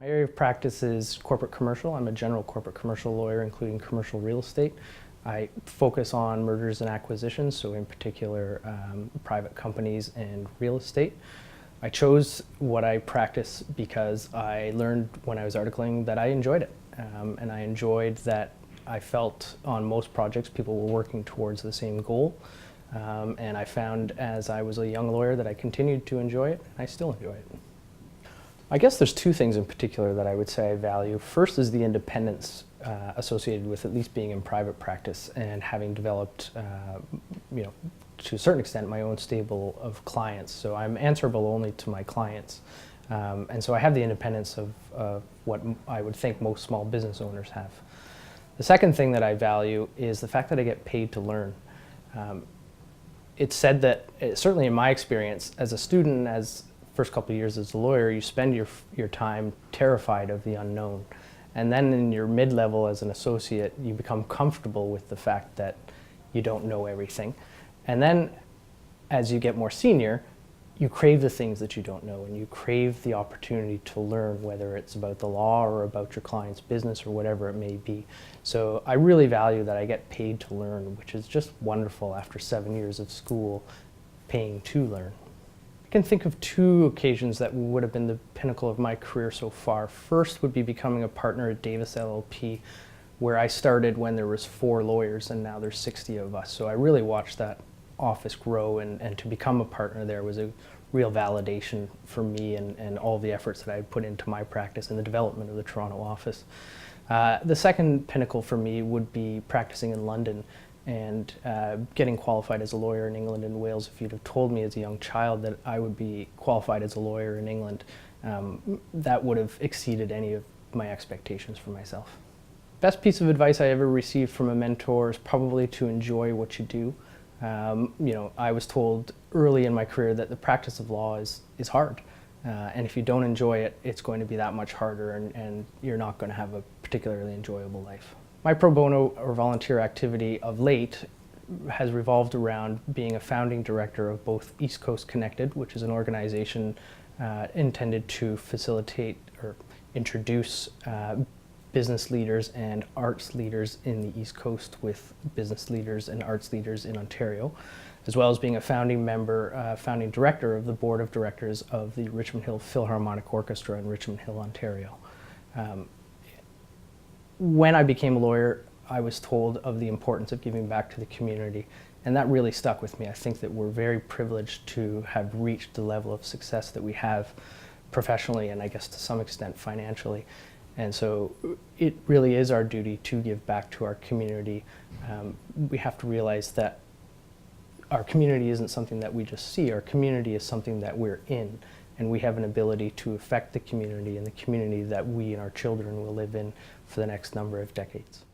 My area of practice is corporate commercial. I'm a general corporate commercial lawyer, including commercial real estate. I focus on mergers and acquisitions, so in particular private companies and real estate. I chose what I practice because I learned when I was articling that I enjoyed it. And I enjoyed that I felt on most projects people were working towards the same goal. And I found as I was a young lawyer that I continued to enjoy it, and I still enjoy it. I guess there's two things in particular that I would say I value. First is the independence associated with at least being in private practice and having developed, to a certain extent, my own stable of clients. So I'm answerable only to my clients. And so I have the independence of what I would think most small business owners have. The second thing that I value is the fact that I get paid to learn. It's said that, certainly in my experience, as a student, as first couple of years as a lawyer, you spend your time terrified of the unknown. And then in your mid-level as an associate, you become comfortable with the fact that you don't know everything. And then as you get more senior, you crave the things that you don't know, and you crave the opportunity to learn, whether it's about the law or about your client's business or whatever it may be. So I really value that I get paid to learn, which is just wonderful after 7 years of school paying to learn. I can think of two occasions that would have been the pinnacle of my career so far. First would be becoming a partner at Davis LLP, where I started when there was 4 lawyers and now there's 60 of us. So I really watched that office grow, and to become a partner there was a real validation for me and all the efforts that I had put into my practice and the development of the Toronto office. The second pinnacle for me would be practicing in London and getting qualified as a lawyer in England and Wales. If you'd have told me as a young child that I would be qualified as a lawyer in England, that would have exceeded any of my expectations for myself. Best piece of advice I ever received from a mentor is probably to enjoy what you do. I was told early in my career that the practice of law is hard. And if you don't enjoy it, it's going to be that much harder, and you're not going to have a particularly enjoyable life. My pro bono or volunteer activity of late has revolved around being a founding director of both East Coast Connected, which is an organization intended to facilitate or introduce business leaders and arts leaders in the East Coast with business leaders and arts leaders in Ontario, as well as being a founding member, founding director of the board of directors of the Richmond Hill Philharmonic Orchestra in Richmond Hill, Ontario. When I became a lawyer, I was told of the importance of giving back to the community, and that really stuck with me. I think that we're very privileged to have reached the level of success that we have professionally and I guess to some extent financially. And so it really is our duty to give back to our community. We have to realize that our community isn't something that we just see. Our community is something that we're in, and we have an ability to affect the community and the community that we and our children will live in for the next number of decades.